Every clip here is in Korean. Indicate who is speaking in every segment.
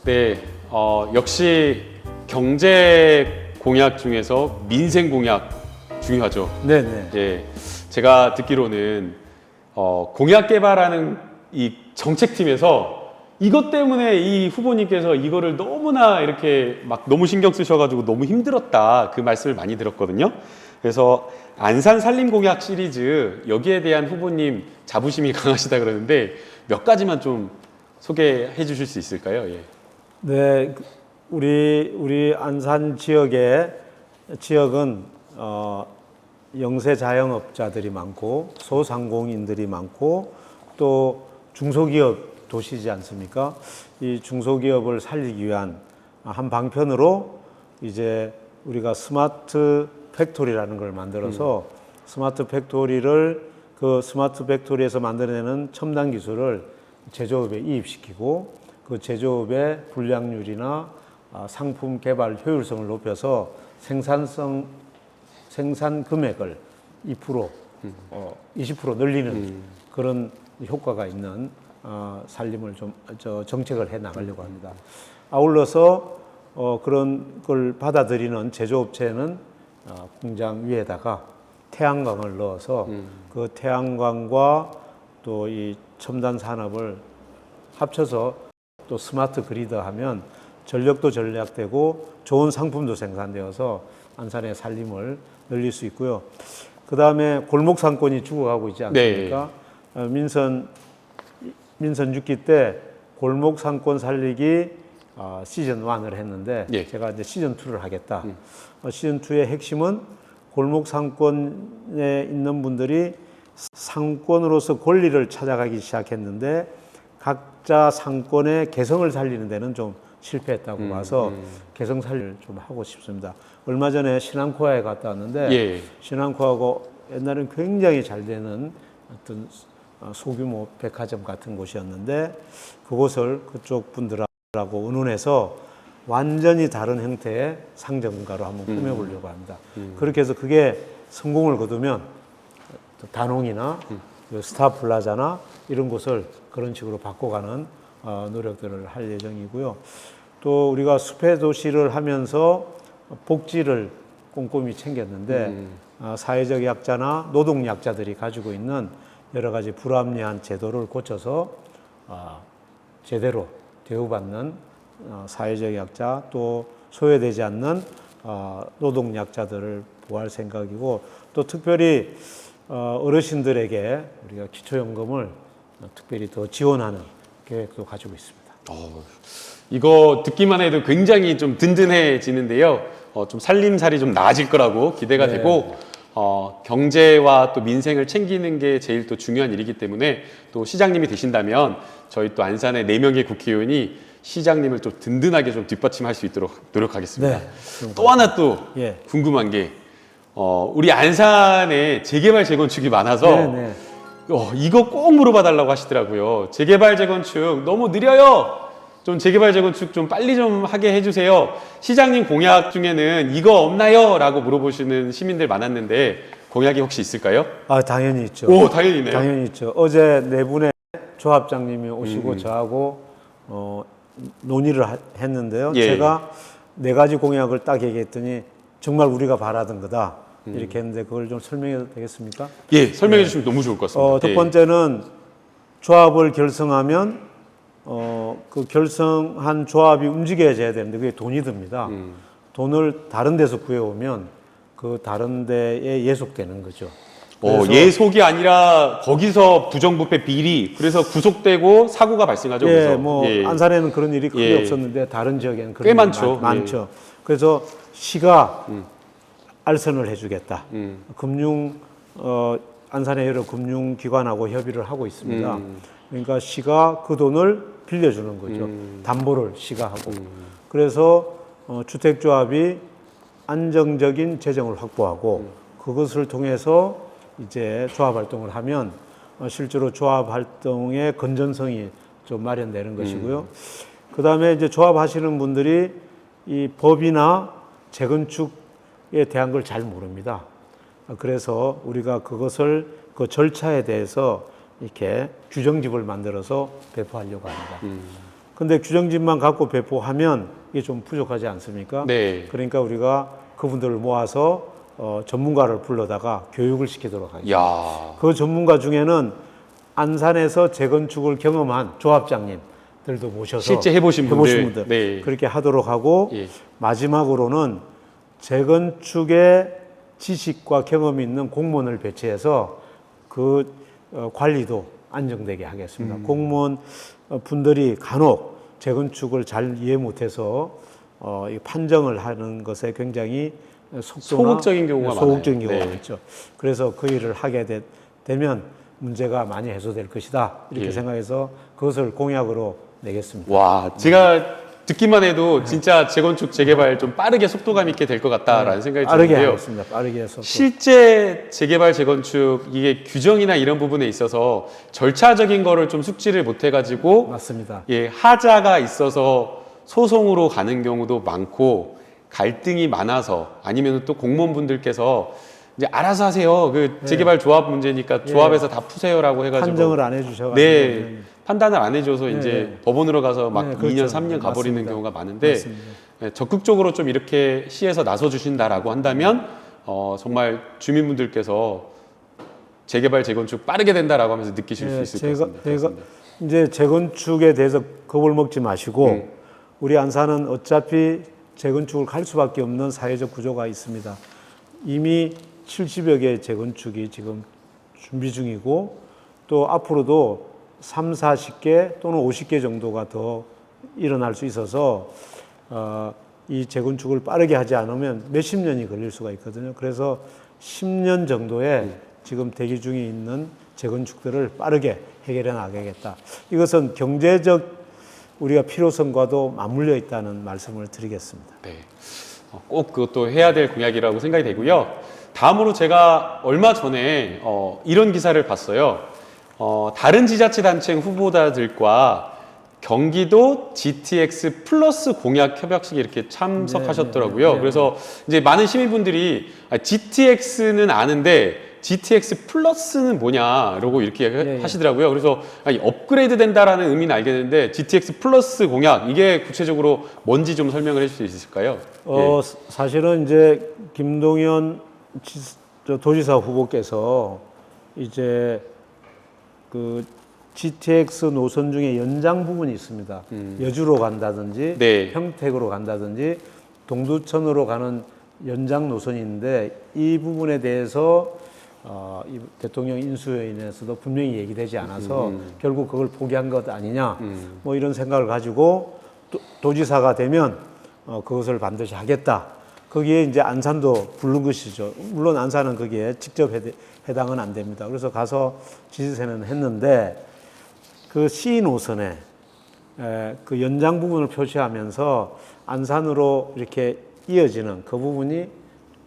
Speaker 1: 네, 역시 경제 공약 중에서 민생 공약 중요하죠.
Speaker 2: 네네.
Speaker 1: 예, 제가 듣기로는 공약 개발하는 이 정책팀에서 이것 때문에 이 후보님께서 이거를 너무나 이렇게 막 너무 신경 쓰셔가지고 너무 힘들었다 그 말씀을 많이 들었거든요. 그래서 안산 산림 공약 시리즈 여기에 대한 후보님 자부심이 강하시다 그러는데 몇 가지만 좀 소개해 주실 수 있을까요? 예.
Speaker 2: 네, 우리 안산 지역은 영세 자영업자들이 많고 소상공인들이 많고 또 중소기업 도시지 않습니까? 이 중소기업을 살리기 위한 한 방편으로 이제 우리가 스마트 팩토리라는 걸 만들어서 스마트 팩토리를 그 스마트 팩토리에서 만들어내는 첨단 기술을 제조업에 이입시키고 그 제조업의 불량률이나 상품 개발 효율성을 높여서 생산 금액을 2%, 20% 늘리는 그런 효과가 있는 살림을 정책을 해 나가려고 합니다. 아울러서 그런 걸 받아들이는 제조업체는 공장 위에다가 태양광을 넣어서 그 태양광과 또 이 첨단 산업을 합쳐서 또 스마트 그리드 하면 전력도 절약되고 좋은 상품도 생산되어서 안산의 살림을 늘릴 수 있고요. 그 다음에 골목 상권이 죽어가고 있지 않습니까? 네. 민선 6기 때 골목 상권 살리기 시즌 1을 했는데
Speaker 1: 예.
Speaker 2: 제가 이제 시즌 2를 하겠다. 시즌 2의 핵심은 골목 상권에 있는 분들이 상권으로서 권리를 찾아가기 시작했는데 각자 상권의 개성을 살리는 데는 좀 실패했다고 봐서 개성 살리를 좀 하고 싶습니다. 얼마 전에 신안코아에 갔다 왔는데
Speaker 1: 예.
Speaker 2: 신안코아하고 옛날에는 굉장히 잘 되는 어떤 소규모 백화점 같은 곳이었는데 그곳을 그쪽 분들하고 의논해서 완전히 다른 형태의 상점가로 한번 꾸며보려고 합니다. 그렇게 해서 그게 성공을 거두면 단홍이나 스타플라자나 이런 곳을 그런 식으로 바꿔가는 노력들을 할 예정이고요. 또 우리가 숲의 도시를 하면서 복지를 꼼꼼히 챙겼는데 사회적 약자나 노동 약자들이 가지고 있는 여러 가지 불합리한 제도를 고쳐서 제대로 대우받는 사회적 약자 또 소외되지 않는 노동 약자들을 보호할 생각이고 또 특별히 어르신들에게 우리가 기초연금을 특별히 더 지원하는 계획도 가지고 있습니다.
Speaker 1: 이거 듣기만 해도 굉장히 좀 든든해지는데요. 좀 살림살이 좀 나아질 거라고 기대가
Speaker 2: 네.
Speaker 1: 되고 경제와 또 민생을 챙기는 게 제일 또 중요한 일이기 때문에 또 시장님이 되신다면 저희 또 안산의 4명의 국회의원이 시장님을 좀 든든하게 좀 뒷받침할 수 있도록 노력하겠습니다.
Speaker 2: 네,
Speaker 1: 또 하나 또
Speaker 2: 예.
Speaker 1: 궁금한 게 우리 안산에 재개발 재건축이 많아서
Speaker 2: 네.
Speaker 1: 이거 꼭 물어봐 달라고 하시더라고요. 재개발 재건축 너무 느려요. 좀 재개발 재건축 좀 빨리 좀 하게 해주세요. 시장님 공약 중에는 이거 없나요? 라고 물어보시는 시민들 많았는데 공약이 혹시 있을까요?
Speaker 2: 당연히 있죠.
Speaker 1: 오, 당연히 있네요.
Speaker 2: 당연히 있죠. 어제 네 분의 조합장님이 오시고 저하고 논의를 했는데요.
Speaker 1: 예.
Speaker 2: 제가 4가지 공약을 딱 얘기했더니 정말 우리가 바라던 거다. 이렇게 했는데 그걸 좀 설명해도 되겠습니까?
Speaker 1: 예, 설명해 주시면 너무 좋을 것 같습니다.
Speaker 2: 첫 번째는 조합을 결성하면 그 결성한 조합이 움직여져야 되는데 그게 돈이 듭니다. 돈을 다른 데서 구해오면 그 다른 데에 예속되는 거죠.
Speaker 1: 예속이 아니라 거기서 부정부패 비리 그래서 구속되고 사고가 발생하죠.
Speaker 2: 예,
Speaker 1: 그래서
Speaker 2: 안산에는 그런 일이 크게
Speaker 1: 예.
Speaker 2: 없었는데 다른 지역에는 그런
Speaker 1: 꽤
Speaker 2: 일이
Speaker 1: 많죠.
Speaker 2: 많죠. 그래서 시가 알선을 해주겠다. 안산의 여러 금융기관하고 협의를 하고 있습니다. 그러니까 시가 그 돈을 빌려주는 거죠. 담보를 시가 하고. 그래서 주택조합이 안정적인 재정을 확보하고 그것을 통해서 이제 조합 활동을 하면 실제로 조합 활동의 건전성이 좀 마련되는 것이고요. 그 다음에 이제 조합하시는 분들이 이 법이나 재건축에 대한 걸 잘 모릅니다. 그래서 우리가 그것을 그 절차에 대해서 이렇게 규정집을 만들어서 배포하려고 합니다. 근데 규정집만 갖고 배포하면 이게 좀 부족하지 않습니까?
Speaker 1: 네.
Speaker 2: 그러니까 우리가 그분들을 모아서 전문가를 불러다가 교육을 시키도록 하겠습니다.
Speaker 1: 야.
Speaker 2: 그 전문가 중에는 안산에서 재건축을 경험한 조합장님들도 모셔서
Speaker 1: 실제 해보신 분들. 네.
Speaker 2: 그렇게 하도록 하고
Speaker 1: 예.
Speaker 2: 마지막으로는 재건축의 지식과 경험이 있는 공무원을 배치해서 그 관리도 안정되게 하겠습니다. 공무원 분들이 간혹 재건축을 잘 이해 못해서 이 판정을 하는 것에 굉장히
Speaker 1: 소극적인 경우가
Speaker 2: 소극적인
Speaker 1: 많아요.
Speaker 2: 경우가
Speaker 1: 네.
Speaker 2: 있죠. 그래서 그 일을 하게 되면 문제가 많이 해소될 것이다. 이렇게
Speaker 1: 예.
Speaker 2: 생각해서 그것을 공약으로 내겠습니다.
Speaker 1: 와, 제가 듣기만 해도 진짜 재건축 재개발 좀 빠르게 속도감 있게 될 것 같다라는 생각이
Speaker 2: 빠르게
Speaker 1: 드는데요.
Speaker 2: 하겠습니다. 빠르게 해서
Speaker 1: 실제 재개발 재건축 이게 규정이나 이런 부분에 있어서 절차적인 거를 좀 숙지를 못 해가지고
Speaker 2: 맞습니다.
Speaker 1: 예, 하자가 있어서 소송으로 가는 경우도 많고 갈등이 많아서 아니면 또 공무원분들께서 이제 알아서 하세요. 그 재개발 조합 문제니까 조합에서 다 푸세요라고 해가지고
Speaker 2: 판정을 안 해주셔가지고
Speaker 1: 네, 판단을 안 해줘서 이제 법원으로 가서 막
Speaker 2: 네,
Speaker 1: 2년,
Speaker 2: 그렇죠.
Speaker 1: 3년 가버리는
Speaker 2: 맞습니다.
Speaker 1: 경우가 많은데
Speaker 2: 맞습니다.
Speaker 1: 예, 적극적으로 좀 이렇게 시에서 나서 주신다라고 한다면 정말 주민분들께서 재개발 재건축 빠르게 된다라고 하면서 느끼실 수 있을 것 같습니다.
Speaker 2: 제가
Speaker 1: 그렇습니다.
Speaker 2: 이제 재건축에 대해서 겁을 먹지 마시고 우리 안산은 어차피 재건축을 갈 수밖에 없는 사회적 구조가 있습니다. 이미 70여 개의 재건축이 지금 준비 중이고 또 앞으로도 3, 40개 또는 50개 정도가 더 일어날 수 있어서 이 재건축을 빠르게 하지 않으면 몇십 년이 걸릴 수가 있거든요. 그래서 10년 정도의 지금 대기 중에 있는 재건축들을 빠르게 해결해 나가겠다. 이것은 경제적 우리가 필요성과도 맞물려 있다는 말씀을 드리겠습니다.
Speaker 1: 네, 꼭 그것도 해야 될 공약이라고 생각이 되고요. 다음으로 제가 얼마 전에 이런 기사를 봤어요. 다른 지자체단체 후보자들과 경기도 GTX 플러스 공약 협약식에 이렇게 참석하셨더라고요. 그래서 이제 많은 시민분들이 GTX는 아는데 GTX 플러스는 뭐냐, 이러고 이렇게 하시더라고요. 그래서 업그레이드 된다라는 의미는 알겠는데 GTX 플러스 공약, 이게 구체적으로 뭔지 좀 설명을 해줄 수 있을까요?
Speaker 2: 사실은 이제 김동연 도지사 후보께서 이제 그 GTX 노선 중에 연장 부분이 있습니다. 여주로 간다든지
Speaker 1: 네.
Speaker 2: 평택으로 간다든지 동두천으로 가는 연장 노선이 있는데 이 부분에 대해서 이 대통령 인수위원회에서도 분명히 얘기되지 않아서 결국 그걸 포기한 것 아니냐 뭐 이런 생각을 가지고 도지사가 되면 그것을 반드시 하겠다. 거기에 이제 안산도 부른 것이죠. 물론 안산은 거기에 직접 해당은 안 됩니다. 그래서 가서 지지세는 했는데 그 C 노선에 그 연장 부분을 표시하면서 안산으로 이렇게 이어지는 그 부분이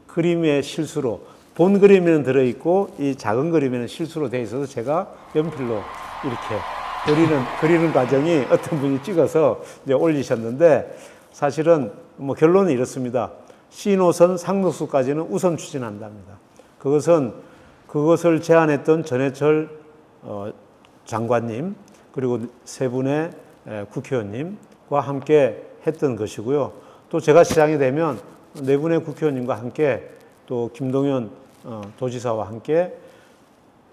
Speaker 2: 그림의 실수로 본 그림에는 들어있고 이 작은 그림에는 실수로 되어 있어서 제가 연필로 이렇게 그리는 과정이 어떤 분이 찍어서 이제 올리셨는데 사실은 뭐 결론은 이렇습니다. C노선 상록수까지는 우선 추진한답니다. 그것을 제안했던 전해철 장관님 그리고 세 분의 국회의원님과 함께 했던 것이고요. 또 제가 시장이 되면 네 분의 국회의원님과 함께 또 김동연 도지사와 함께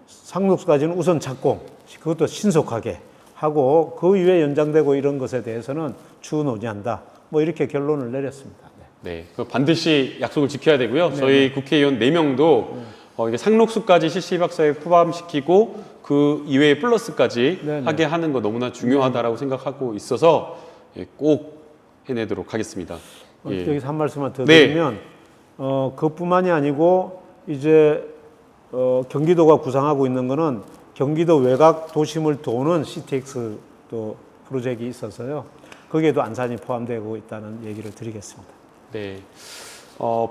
Speaker 2: 상록수까지는 우선 착공, 그것도 신속하게 하고 그 이후에 연장되고 이런 것에 대해서는 추후 논의한다. 뭐 이렇게 결론을 내렸습니다.
Speaker 1: 네, 반드시 약속을 지켜야 되고요. 저희 국회의원 4명도 이게 상록수까지 실시박사에 포함시키고 그 이외에 플러스까지 하게 하는 거 너무나 중요하다라고 생각하고 있어서 꼭 해내도록 하겠습니다.
Speaker 2: 여기서 한 말씀만 더 드리면 그뿐만이 아니고 이제 경기도가 구상하고 있는 거는 경기도 외곽 도심을 도는 CTX 또 프로젝트가 있어서요. 거기에도 안산이 포함되고 있다는 얘기를 드리겠습니다.
Speaker 1: 네.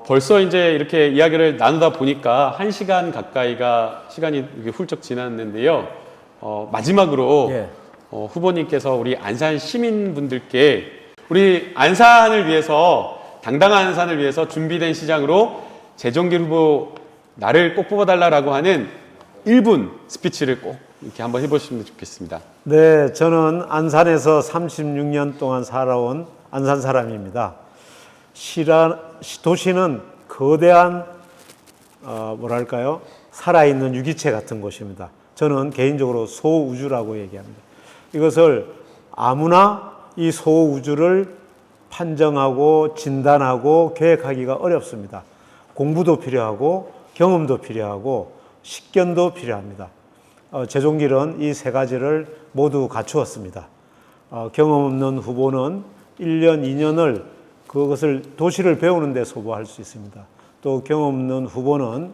Speaker 1: 벌써 이제 이렇게 이야기를 나누다 보니까 1시간 가까이가 시간이 훌쩍 지났는데요. 마지막으로 후보님께서 우리 안산 시민분들께 우리 안산을 위해서 당당한 안산을 위해서 준비된 시장으로 재정길 후보 나를 꼭 뽑아달라고 하는 1분 스피치를 꼭 이렇게 한번 해보시면 좋겠습니다.
Speaker 2: 네, 저는 안산에서 36년 동안 살아온 안산 사람입니다. 도시는 거대한 뭐랄까요? 살아있는 유기체 같은 곳입니다. 저는 개인적으로 소우주라고 얘기합니다. 이것을 아무나 이 소우주를 판정하고 진단하고 계획하기가 어렵습니다. 공부도 필요하고 경험도 필요하고 식견도 필요합니다. 제종길은 이 세 가지를 모두 갖추었습니다. 경험 없는 후보는 1년, 2년을 그것을 도시를 배우는 데 소모할 수 있습니다. 또 경험 없는 후보는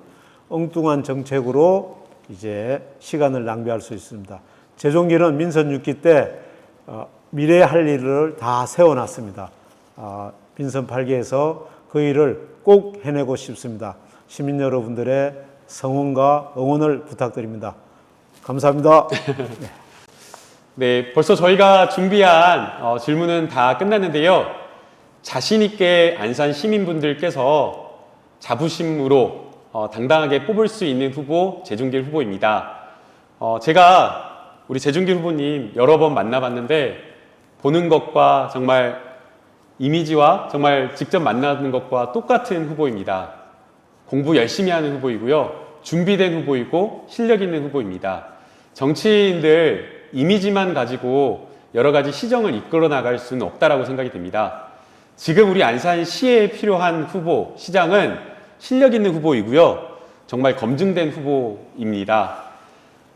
Speaker 2: 엉뚱한 정책으로 이제 시간을 낭비할 수 있습니다. 제종길은 민선 6기 때 미래에 할 일을 다 세워놨습니다. 민선 8기에서 그 일을 꼭 해내고 싶습니다. 시민 여러분들의 성원과 응원을 부탁드립니다. 감사합니다.
Speaker 1: 네, 벌써 저희가 준비한 질문은 다 끝났는데요. 자신 있게 안산 시민분들께서 자부심으로 당당하게 뽑을 수 있는 후보 제종길 후보입니다. 제가 우리 제종길 후보님 여러 번 만나봤는데 보는 것과 정말 이미지와 정말 직접 만나는 것과 똑같은 후보입니다. 공부 열심히 하는 후보이고요. 준비된 후보이고 실력 있는 후보입니다. 정치인들 이미지만 가지고 여러 가지 시정을 이끌어 나갈 수는 없다라고 생각이 됩니다. 지금 우리 안산시에 필요한 후보, 시장은 실력 있는 후보이고요. 정말 검증된 후보입니다.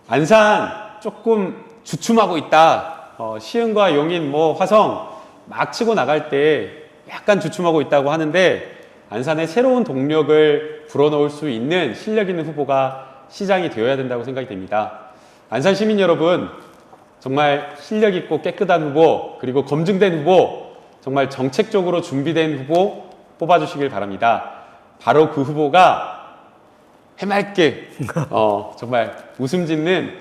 Speaker 1: 안산 조금 주춤하고 있다. 시흥과 용인, 화성 막 치고 나갈 때 약간 주춤하고 있다고 하는데 안산에 새로운 동력을 불어넣을 수 있는 실력 있는 후보가 시장이 되어야 된다고 생각이 됩니다. 안산 시민 여러분, 정말 실력 있고 깨끗한 후보, 그리고 검증된 후보, 정말 정책적으로 준비된 후보 뽑아주시길 바랍니다. 바로 그 후보가 해맑게 정말 웃음 짓는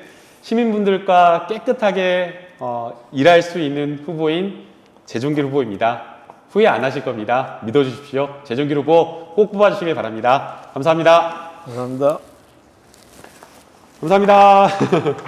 Speaker 1: 시민분들과 깨끗하게 일할 수 있는 후보인 제종길 후보입니다. 후회 안 하실 겁니다. 믿어주십시오. 제종길 후보 꼭 뽑아주시길 바랍니다. 감사합니다.
Speaker 2: 감사합니다.
Speaker 1: 감사합니다.